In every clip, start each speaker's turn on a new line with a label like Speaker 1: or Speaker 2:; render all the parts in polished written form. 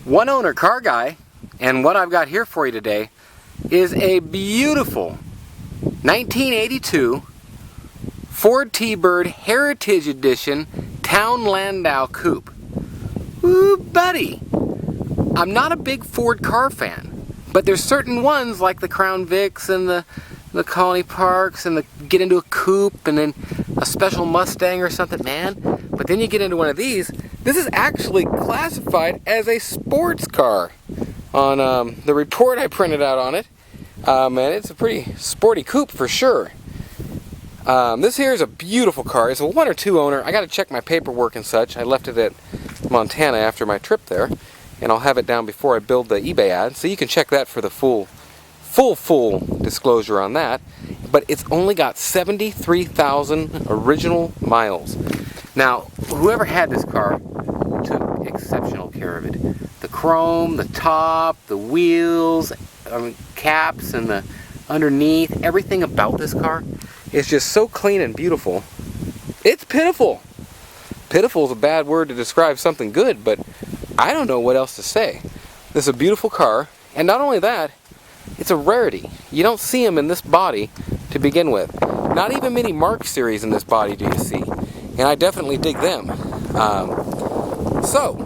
Speaker 1: One owner car guy, and what I've got here for you today is a beautiful 1982 Ford Tbird Heritage Edition Town Landau Coupe. Ooh, buddy! I'm not a big Ford car fan, but there's certain ones like the Crown Vics and the Colony Parks and get into a coupe and then a special Mustang or something, man. But then you get into one of these. This is actually classified as a sports car on the report I printed out on it. And it's a pretty sporty coupe for sure. This here is a beautiful car. It's a 1 or 2 owner. I got to check my paperwork and such. I left it at Montana after my trip there, and I'll have it down before I build the eBay ad, so you can check that for the full disclosure on that. But it's only got 73,000 original miles. Now, whoever had this car took exceptional care of it. The chrome, the top, the wheels, caps, and the underneath, everything about this car is just so clean and beautiful. It's pitiful. Pitiful is a bad word to describe something good, but I don't know what else to say. This is a beautiful car, and not only that, it's a rarity. You don't see them in this body to begin with. Not even many Mark series in this body do you see, and I definitely dig them. So,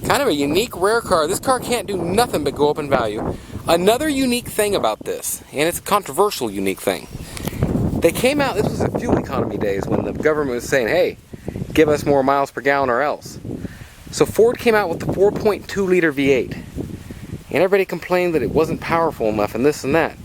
Speaker 1: kind of a unique, rare car. This car can't do nothing but go up in value. Another unique thing about this, and it's a controversial unique thing, they came out, this was the fuel economy days when the government was saying, hey, give us more miles per gallon or else. So Ford came out with the 4.2 liter V8. And everybody complained that it wasn't powerful enough and this and that.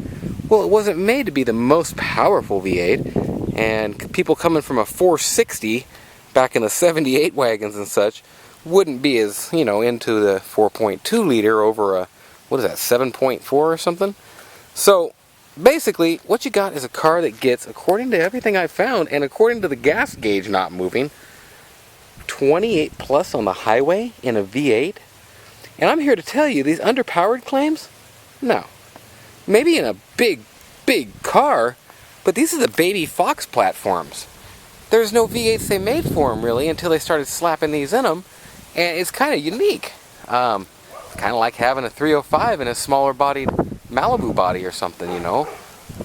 Speaker 1: Well, it wasn't made to be the most powerful V8. And people coming from a 460 back in the 78 wagons and such wouldn't be as, into the 4.2 liter over a, 7.4 or something? So, basically, what you got is a car that gets, according to everything I found, and according to the gas gauge not moving, 28 plus on the highway in a V8. And I'm here to tell you, these underpowered claims, no. Maybe in a big, big car, but these are the baby Fox platforms. There's no V8s they made for them, really, until they started slapping these in them, and it's kind of unique. Kind of like having a 305 in a smaller bodied Malibu body or something,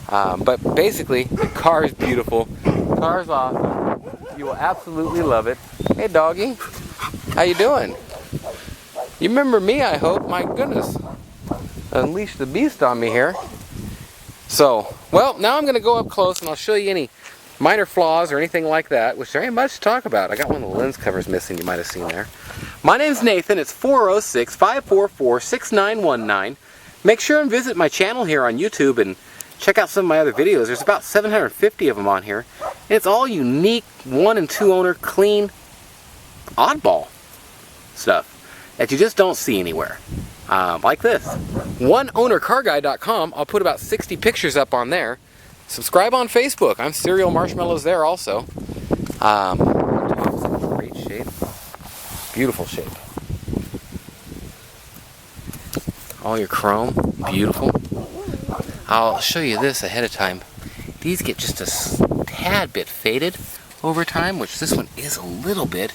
Speaker 1: But basically, the car is beautiful. The car is awesome. You will absolutely love it. Hey, doggy. How you doing? You remember me, I hope. My goodness. Unleash the beast on me here. So, well, now I'm going to go up close and I'll show you any minor flaws or anything like that, which there ain't much to talk about. I got one of the lens covers missing, you might have seen there. My name's Nathan. It's 406-544-6919. Make sure and visit my channel here on YouTube and check out some of my other videos. There's about 750 of them on here. And it's all unique, 1 and 2 owner, clean, oddball stuff that you just don't see anywhere. Like this. OneOwnerCarGuy.com. I'll put about 60 pictures up on there. Subscribe on Facebook. I'm Cereal Marshmallows there also. Great shape. Beautiful shape. All your chrome. Beautiful. I'll show you this ahead of time. These get just a tad bit faded over time, which this one is a little bit,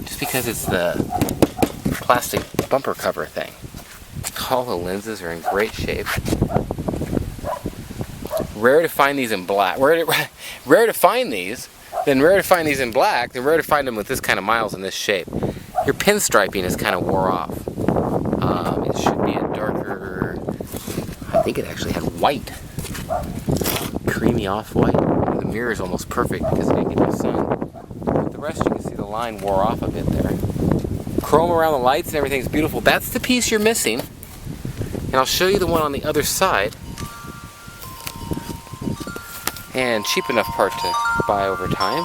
Speaker 1: just because it's the plastic bumper cover thing. All the lenses are in great shape. Rare to find these in black. Rare to find these, then rare to find these in black, then rare to find them with this kind of miles in this shape. Your pinstriping is kind of wore off. It should be a darker, I think it actually had white. Creamy off-white. The mirror is almost perfect because it didn't get the sun. But the rest you can see the line wore off a bit there. Chrome around the lights and everything's beautiful. That's the piece you're missing. And I'll show you the one on the other side. And cheap enough part to buy over time.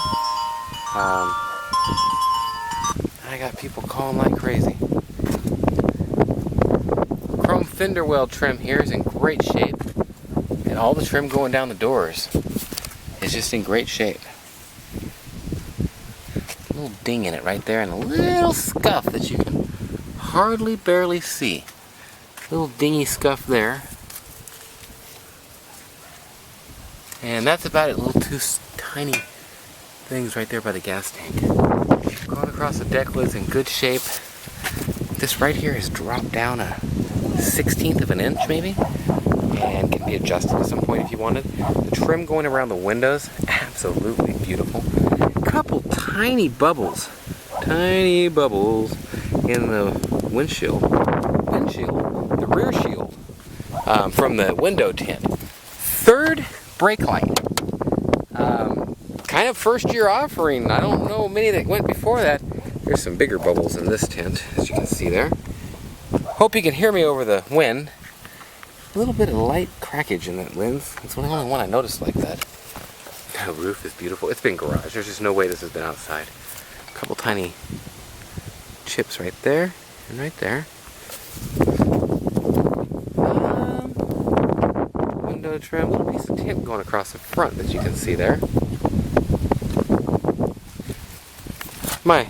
Speaker 1: I got people calling like crazy. Chrome fender well trim here is in great shape. And all the trim going down the doors is just in great shape. A little ding in it right there and a little scuff that you can hardly barely see. Little dingy scuff there. And that's about it. Little two tiny things right there by the gas tank. Going across the deck lid's in good shape. This right here has dropped down a 1/16 of an inch maybe, and can be adjusted at some point if you wanted. The trim going around the windows, absolutely beautiful. Couple tiny bubbles in the windshield, the rear shield, from the window tint. Third brake light, kind of first year offering. I don't know many that went before that. There's some bigger bubbles in this tint, as you can see there. Hope you can hear me over the wind. A little bit of light crackage in that lens. It's the only one I noticed like that. The roof is beautiful. It's been garage. There's just no way this has been outside. A couple tiny chips right there and right there. Window trim. A little piece of tint going across the front that you can see there. My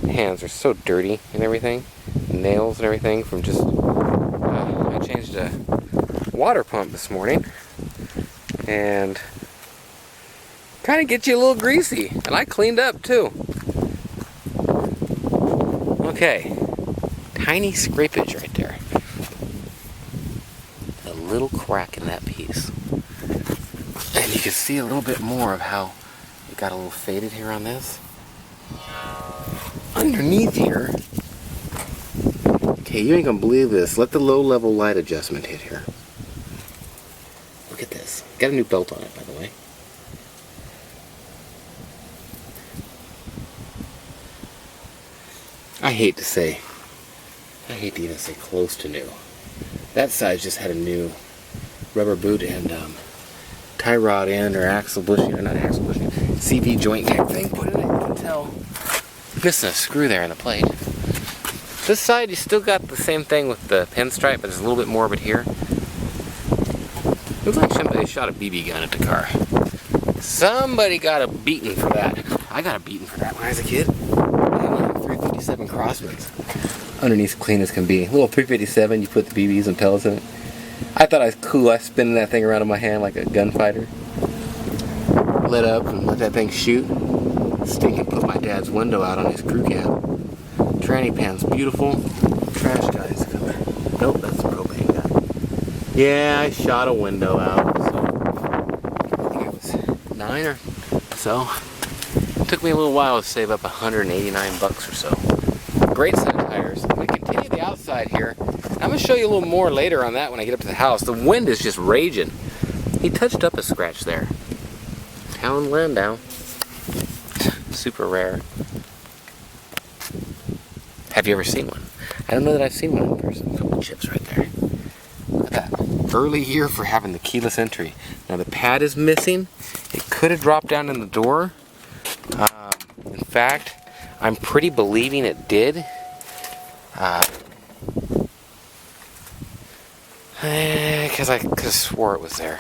Speaker 1: hands are so dirty and everything. Nails and everything from just... I changed a water pump this morning. And... kind of gets you a little greasy, and I cleaned up too. Okay, tiny scrapage right there. A little crack in that piece. And you can see a little bit more of how it got a little faded here on this. Underneath here, okay, you ain't gonna believe this. Let the low level light adjustment hit here. Look at this. Got a new belt on it, by the way. I hate to even say close to new. That side just had a new rubber boot and tie rod end or axle bushing, or not axle bushing, CV joint kind of thing put in it. You can tell missing a screw there in the plate. This side you still got the same thing with the pinstripe, but there's a little bit more of it here. Looks like somebody shot a BB gun at the car. Somebody got a beating for that. I got a beating for that when I was a kid. 357 Crossmans. Underneath clean as can be. A little 357, you put the BBs and pellets in it. I thought I was cool. I was spinning that thing around in my hand like a gunfighter. Lit up and let that thing shoot. Stinking put my dad's window out on his crew cab. Tranny pan's beautiful. Trash guy's coming. Nope, that's the propane guy. Yeah, I shot a window out. So I think it was 9 or so. It took me a little while to save up 189 bucks or so. Great set of tires. I'm going to continue the outside here. I'm going to show you a little more later on that when I get up to the house. The wind is just raging. He touched up a scratch there. Town Landau. Super rare. Have you ever seen one? I don't know that I've seen one in person. A couple chips right there. Look at that. Early year for having the keyless entry. Now the pad is missing. It could have dropped down in the door. In fact, I'm pretty believing it did. Because I could have swore it was there.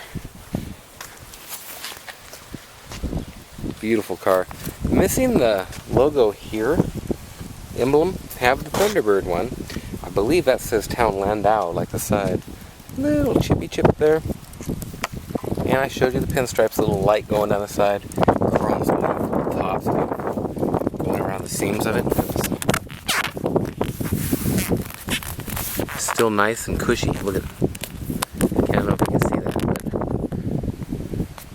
Speaker 1: Beautiful car. Missing the logo here. Emblem. Have the Thunderbird one. I believe that says Town Landau, like the side. Little chippy chip there. And I showed you the pinstripes, a little light going down the side. Chrome's going over the tops, going around the seams of it. Still nice and cushy. Look at it. I don't know if you can see that,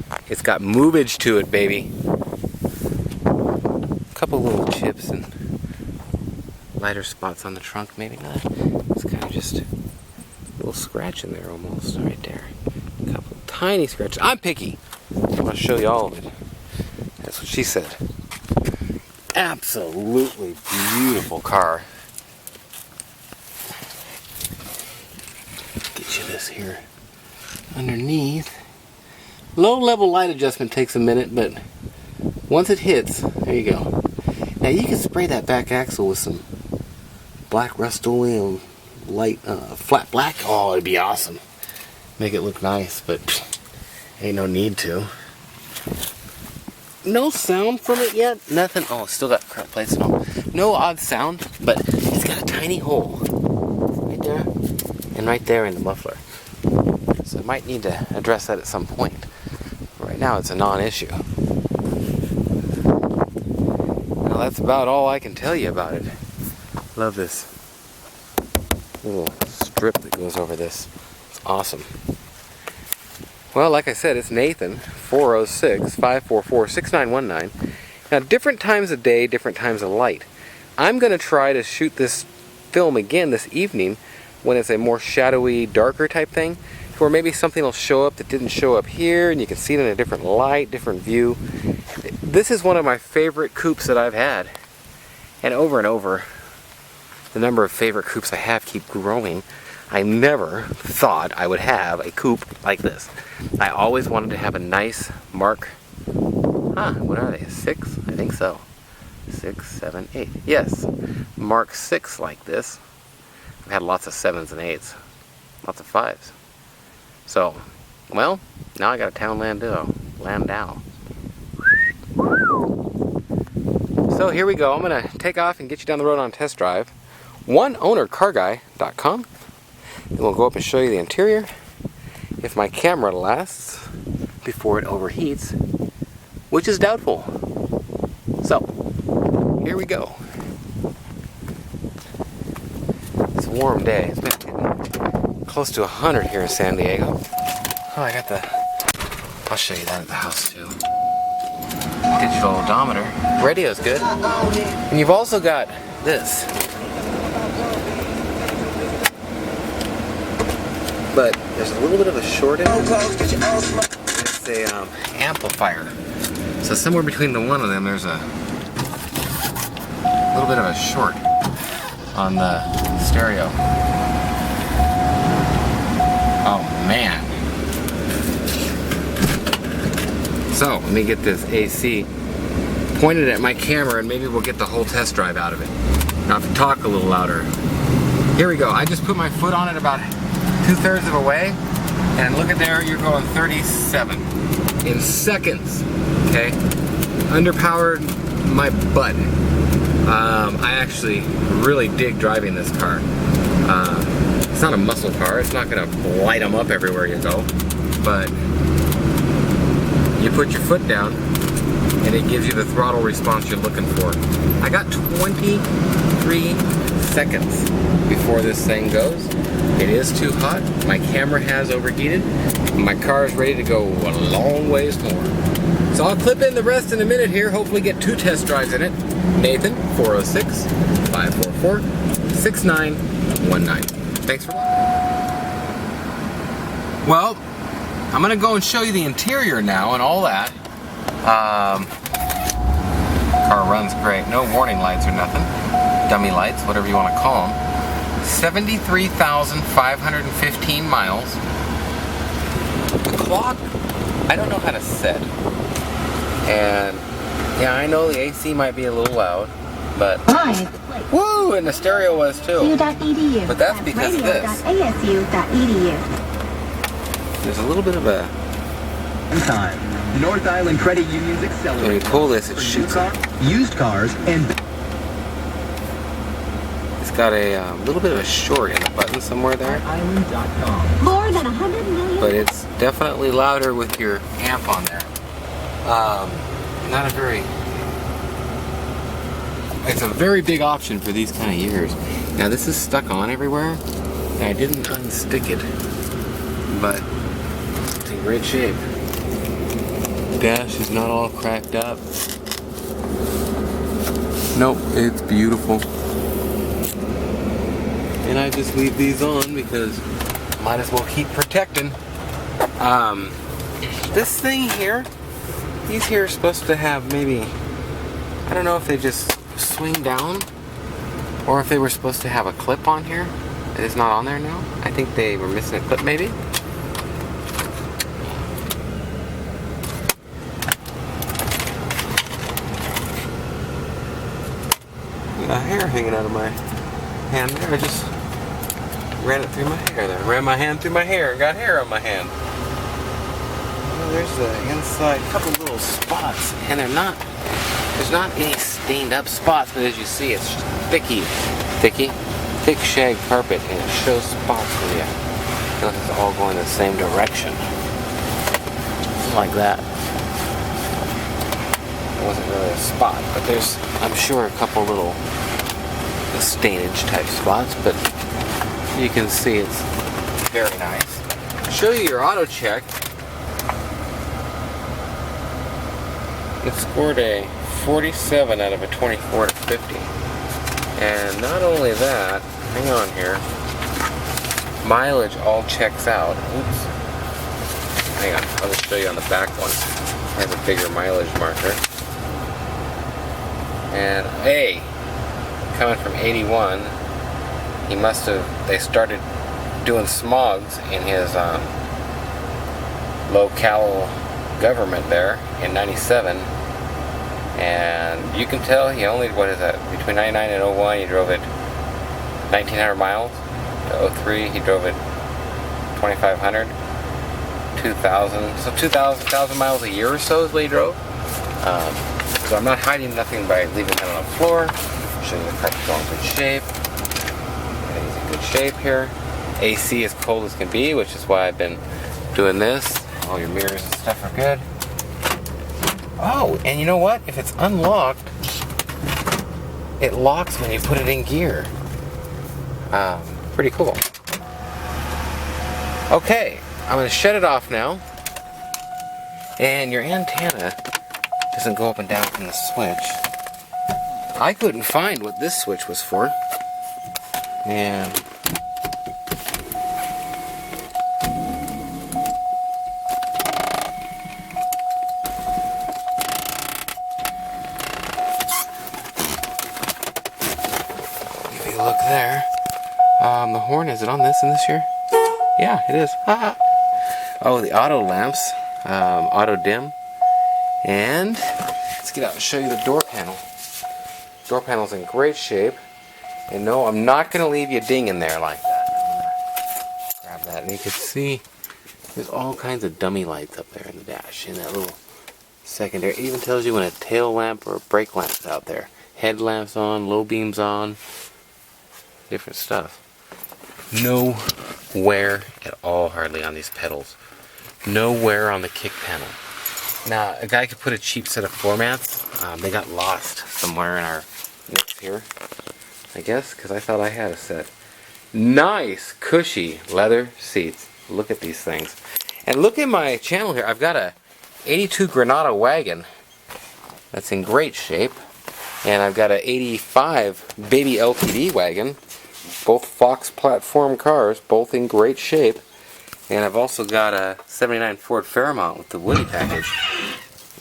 Speaker 1: but it's got movage to it, baby. A couple little chips and lighter spots on the trunk, maybe not. It's kind of just a little scratch in there almost, right there. A couple tiny scratches. I'm picky. I want to show you all of it. That's what she said. Absolutely beautiful car. Get you this here. Underneath. Low level light adjustment takes a minute, but once it hits, there you go. Now you can spray that back axle with some black Rust-Oleum light, flat black. Oh, it'd be awesome. Make it look nice, but ain't no need to. No sound from it yet. Nothing. Oh, it's still got crap plates and all. No odd sound, but it's got a tiny hole right there and right there in the muffler. So I might need to address that at some point. Right now, it's a non-issue. Well, that's about all I can tell you about it. Love this little strip that goes over this. It's awesome. Well, like I said, it's Nathan, 406-544-6919. Now, different times of day, different times of light. I'm going to try to shoot this film again this evening when it's a more shadowy, darker type thing, where maybe something will show up that didn't show up here, and you can see it in a different light, different view. This is one of my favorite coupes that I've had. And over, the number of favorite coupes I have keep growing. I never thought I would have a coupe like this. I always wanted to have a nice Mark, what are they, 6? I think so. 6, 7, 8. Yes, Mark 6 like this. I've had lots of 7s and 8s. Lots of 5s. So, well, now I got a Town Landau. So here we go. I'm going to take off and get you down the road on a test drive. OneOwnerCarGuy.com. And we'll go up and show you the interior. If my camera lasts before it overheats, which is doubtful. So, here we go. It's a warm day. It's been getting close to 100 here in San Diego. Oh, I'll show you that at the house too. Digital odometer. Radio's good. And you've also got this. But there's a little bit of a shortage. It's a amplifier. So somewhere between the one of them, there's a little bit of a short on the stereo. Oh man. So let me get this AC pointed at my camera and maybe we'll get the whole test drive out of it. Now if you talk a little louder. Here we go. I just put my foot on it about 2/3 of a way, and look at there, you're going 37 in seconds. Okay, underpowered my butt. I actually really dig driving this car. It's not a muscle car. It's not going to light them up everywhere you go, but you put your foot down, and it gives you the throttle response you're looking for. I got 23 seconds before this thing goes. It is too hot. My camera has overheated. My car is ready to go a long ways more. So I'll clip in the rest in a minute here. Hopefully get 2 test drives in it. Nathan, 406-544-6919. Thanks for watching. Well, I'm going to go and show you the interior now and all that. Car runs great. No warning lights or nothing. Dummy lights, whatever you want to call them. 73,515 miles. The clock, I don't know how to set. And yeah, I know the AC might be a little loud, but woo, and the stereo was too. But that's because of this. There's a little bit of a
Speaker 2: time. North Island Credit Union's accelerator.
Speaker 1: When you pull this, it shoots up.
Speaker 2: Used cars and
Speaker 1: got a little bit of a short in the button somewhere there.
Speaker 2: More than 100 million.
Speaker 1: But it's definitely louder with your amp on there. It's a very big option for these kind of years. Now this is stuck on everywhere, and I didn't unstick it, but it's in great shape. Dash is not all cracked up. Nope, it's beautiful. And I just leave these on because might as well keep protecting. This thing here, these here are supposed to have maybe, I don't know if they just swing down or if they were supposed to have a clip on here. It is not on there now. I think they were missing a clip maybe. Got hair hanging out of my hand there. I just ran it through my hair there. Ran my hand through my hair and got hair on my hand. Well, there's the inside, couple little spots, and there's not any stained up spots, but as you see, it's thick shag carpet, and it shows spots for you. Unless it's all going the same direction. Just like that. It wasn't really a spot, but there's, I'm sure, a couple little stainage type spots, but You can see it's very nice. Show you your auto check. It scored a 47 out of a 24 to 50. And not only that, hang on here, mileage all checks out. Oops. Hang on, I'll just show you on the back one. It has a bigger mileage marker. And A, coming from 81, he must have, they started doing smogs in his local government there in 97. And you can tell he only, what is that, between 99 and 01 he drove it 1,900 miles. To 03 he drove it 2,500. 2,000, so 2,000 miles a year or so is what he drove. So I'm not hiding nothing by leaving that on the floor. Show you the car's still in good shape. Everything's in good shape here. AC as cold as can be, which is why I've been doing this. All your mirrors and stuff are good. Oh, and you know what? If it's unlocked, it locks when you put it in gear. Pretty cool. Okay, I'm going to shut it off now. And your antenna doesn't go up and down from the switch. I couldn't find what this switch was for. And if you look there, the horn, is it on this in this year? Yeah, it is. Oh, the auto lamps, auto dim. And let's get out and show you the door panel. Door panel's in great shape. And no, I'm not going to leave you dinging there like that. Grab that, and you can see there's all kinds of dummy lights up there in the dash. In that little secondary, it even tells you when a tail lamp or a brake lamp is out there. Headlamps on, low beams on, different stuff. No wear at all hardly on these pedals. No wear on the kick panel. Now, a guy could put a cheap set of floor mats. They got lost somewhere in our notes here, I guess, because I thought I had a set. Nice, cushy leather seats. Look at these things. And look at my channel here. I've got a 82 Granada wagon that's in great shape. And I've got a 85 baby LTD wagon. Both Fox platform cars, both in great shape. And I've also got a 79 Ford Fairmont with the Woody package.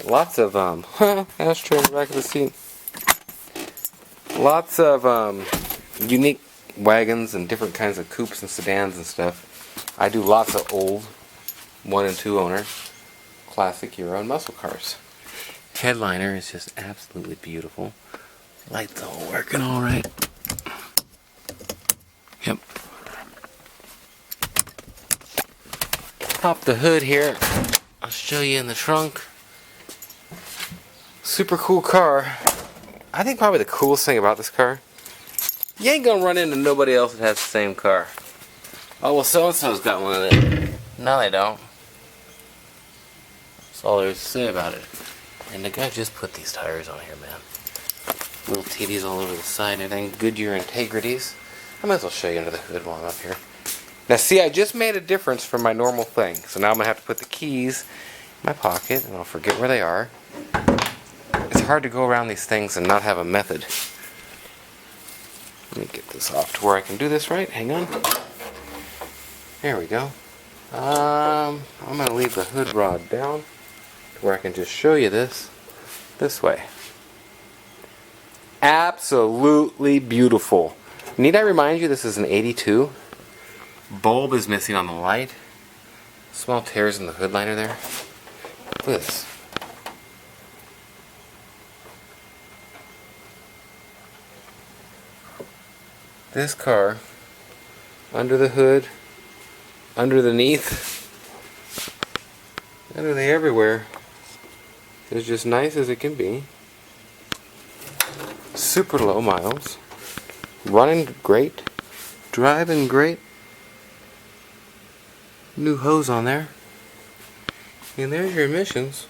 Speaker 1: Lots of, ashtray in the back of the seat. Lots of unique wagons and different kinds of coupes and sedans and stuff. I do lots of old 1 and 2 owner classic Euro and muscle cars. Headliner is just absolutely beautiful. Lights all working all right. Yep. Pop the hood here. I'll show you in the trunk. Super cool car. I think probably the coolest thing about this car, you ain't gonna run into nobody else that has the same car. Oh, well, so-and-so's got one of them. No, they don't. That's all there is to say about it. And the guy just put these tires on here, man. Little TDs all over the side and everything. Goodyear integrities. I might as well show you under the hood while I'm up here. Now see, I just made a difference from my normal thing. So now I'm going to have to put the keys in my pocket and I'll forget where they are. It's hard to go around these things and not have a method. Let me get this off to where I can do this right. Hang on. There we go. I'm going to leave the hood rod down to where I can just show you this way. Absolutely beautiful. Need I remind you this is an 82? Bulb is missing on the light. Small tears in the hood liner there. Look at this. This car, under the hood, underneath, under the everywhere, is just nice as it can be. Super low miles. Running great. Driving great. New hose on there. And there's your emissions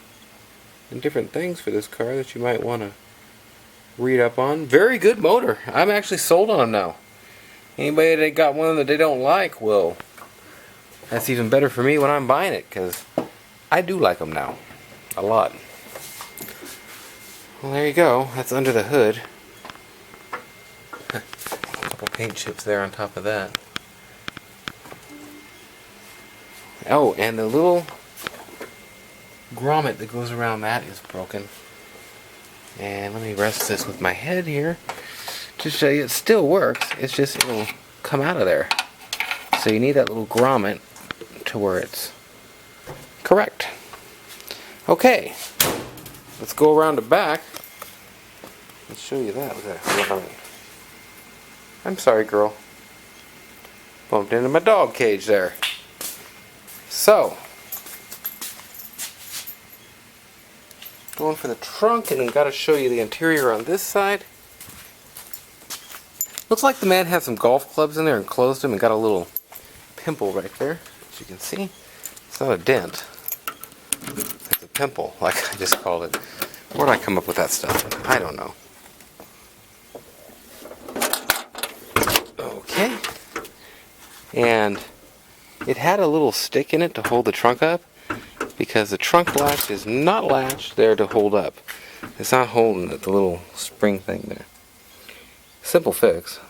Speaker 1: and different things for this car that you might want to read up on. Very good motor. I'm actually sold on them now. Anybody that got one that they don't like, well, that's even better for me when I'm buying it, because I do like them now. A lot. Well, there you go. That's under the hood. A couple paint chips there on top of that. Oh, and the little grommet that goes around that is broken. And let me rest this with my head here to show you it still works. It's just it'll come out of there. So you need that little grommet to where it's correct. Okay, let's go around the back. Let's show you that. Look at that. I'm sorry, girl. Bumped into my dog cage there. So, going for the trunk, and then got to show you the interior on this side. Looks like the man had some golf clubs in there and closed them and got a little pimple right there, as you can see. It's not a dent. It's a pimple, like I just called it. Where did I come up with that stuff? I don't know. Okay. And it had a little stick in it to hold the trunk up, because the trunk latch is not latched there to hold up. It's not holding it, the little spring thing there. Simple fix.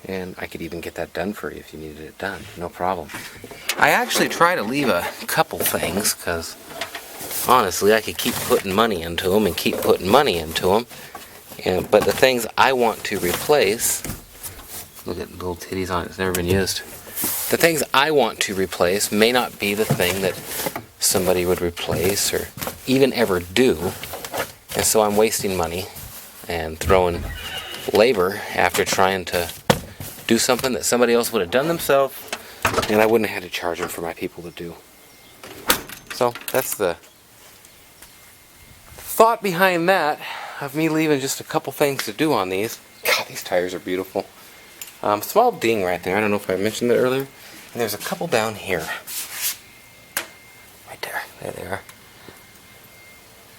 Speaker 1: And I could even get that done for you if you needed it done. No problem. I actually try to leave a couple things, because honestly I could keep putting money into them and keep putting money into them. But the things I want to replace, look at the little titties on it, it's never been used. The things I want to replace may not be the thing that somebody would replace or even ever do. And so I'm wasting money and throwing labor after trying to do something that somebody else would have done themselves, and I wouldn't have had to charge them for my people to do. So that's the thought behind that, of me leaving just a couple things to do on these. God, these tires are beautiful. Small ding right there. I don't know if I mentioned that earlier. And there's a couple down here. Right there. There they are.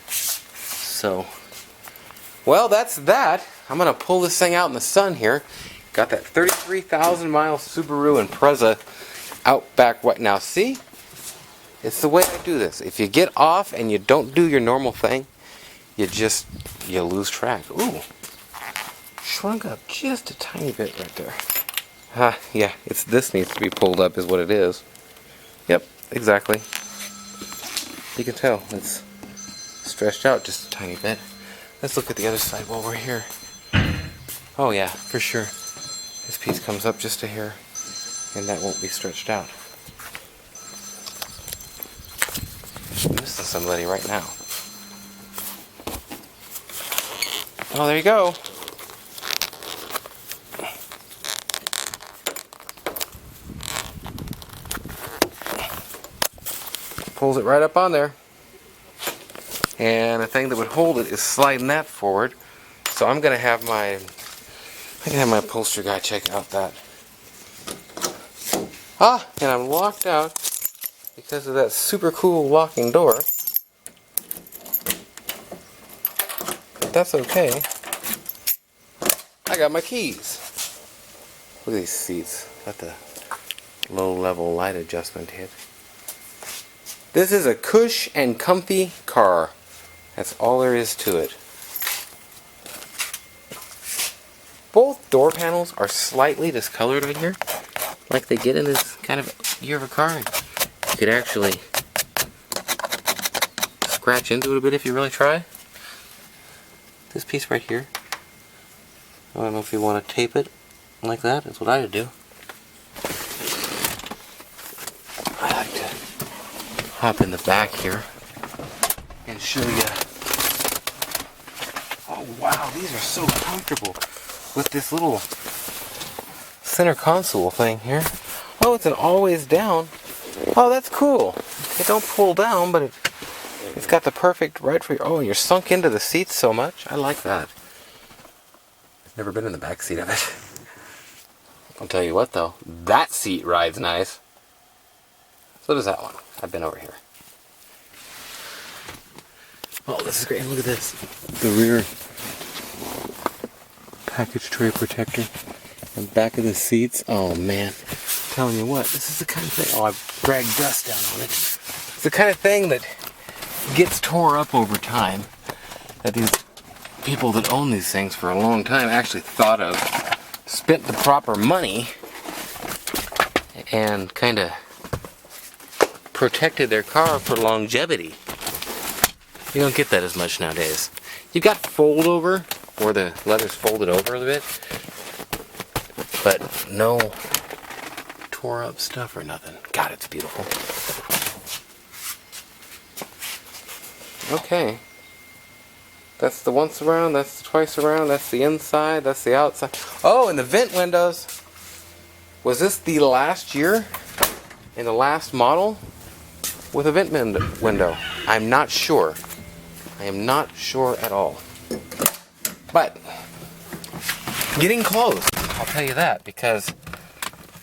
Speaker 1: So, well, that's that. I'm going to pull this thing out in the sun here. Got that 33,000 mile Subaru Impreza out back right now. See? It's the way I do this. If you get off and you don't do your normal thing, you lose track. Ooh. Shrunk up just a tiny bit right there. Yeah, this needs to be pulled up is what it is. Yep, exactly. You can tell it's stretched out just a tiny bit. Let's look at the other side while we're here. Oh yeah, for sure. This piece comes up just a hair, and that won't be stretched out. I'm missing somebody right now. Oh, there you go. Pulls it right up on there. And the thing that would hold it is sliding that forward. So I'm gonna have my upholstery guy check out that. And I'm locked out because of that super cool locking door. But that's okay. I got my keys. Look at these seats. Got the low level light adjustment hit. This is a cush and comfy car. That's all there is to it. Both door panels are slightly discolored right here, like they get in this kind of year of a car. You could actually scratch into it a bit if you really try. This piece right here, I don't know if you want to tape it like that. That's what I would do. I like to hop in the back here and show you. Oh wow, these are so comfortable with this little center console thing here. Oh, it's an always down. Oh, that's cool. It don't pull down, but it's got the perfect right for you. Oh, and you're sunk into the seats so much. I like that. Never been in the back seat of it. I'll tell you what though, that seat rides nice. So does that one. I've been over here. Oh, this is great. Look at this. The rear package tray protector. The back of the seats. Oh man, I'm telling you what, this is the kind of thing. Oh, I've dragged dust down on it. It's the kind of thing that gets tore up over time. That these people that own these things for a long time actually thought of, spent the proper money, and kind of protected their car for longevity. You don't get that as much nowadays. You've got fold over, or the leather's folded over a little bit, but no tore up stuff or nothing. God, it's beautiful. Okay. That's the once around, that's the twice around, that's the inside, that's the outside. Oh, and the vent windows. Was this the last year in the last model with a vent window? I'm not sure. I am not sure at all. But getting close, I'll tell you that, because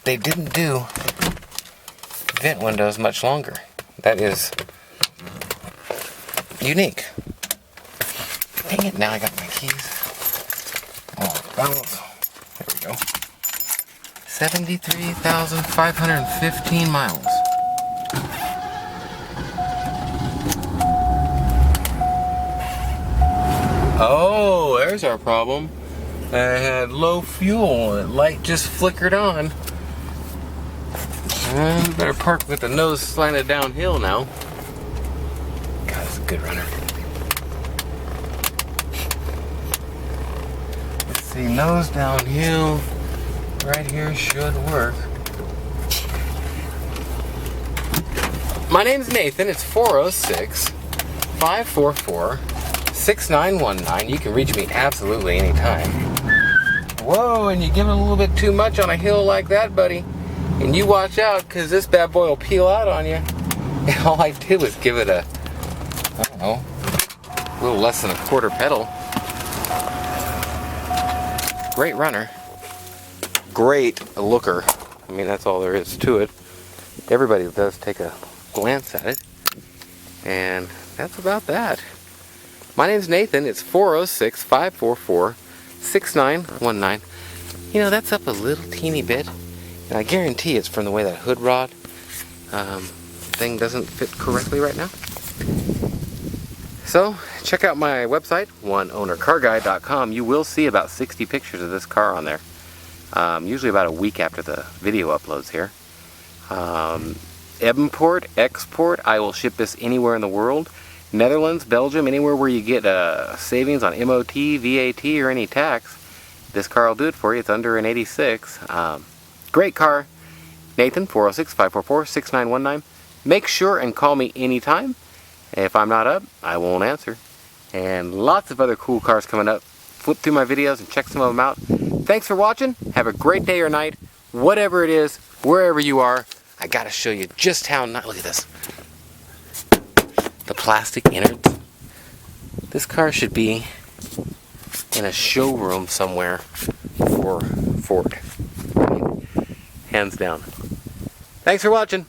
Speaker 1: they didn't do vent windows much longer. That is unique. Dang it, now I got my keys. Oh, balance. There we go. 73,515 miles. Oh, there's our problem. I had low fuel and the light just flickered on. Better park with the nose slanted downhill now. God, it's a good runner. Let's see, nose downhill. Right here should work. My name's Nathan. It's 406-544-6919. You can reach me absolutely anytime. Whoa, and you give it a little bit too much on a hill like that, buddy. And you watch out, because this bad boy will peel out on you. And all I did was give it a, I don't know, a little less than a quarter pedal. Great runner. Great looker. I mean, that's all there is to it. Everybody does take a glance at it. And that's about that. My name's Nathan. It's 406-544-6919. You know, that's up a little teeny bit. And I guarantee it's from the way that hood rod thing doesn't fit correctly right now. So, check out my website, oneownercarguide.com. You will see about 60 pictures of this car on there. Usually about a week after the video uploads here. Import, export, I will ship this anywhere in the world. Netherlands, Belgium, anywhere where you get savings on MOT, VAT, or any tax. This car will do it for you. It's under an 86. Great car. Nathan, 406-544-6919. Make sure and call me anytime. If I'm not up, I won't answer. And lots of other cool cars coming up. Flip through my videos and check some of them out. Thanks for watching. Have a great day or night. Whatever it is, wherever you are, I gotta show you just how nice. Look at this. The plastic innards. This car should be in a showroom somewhere for Ford. Hands down. Thanks for watching.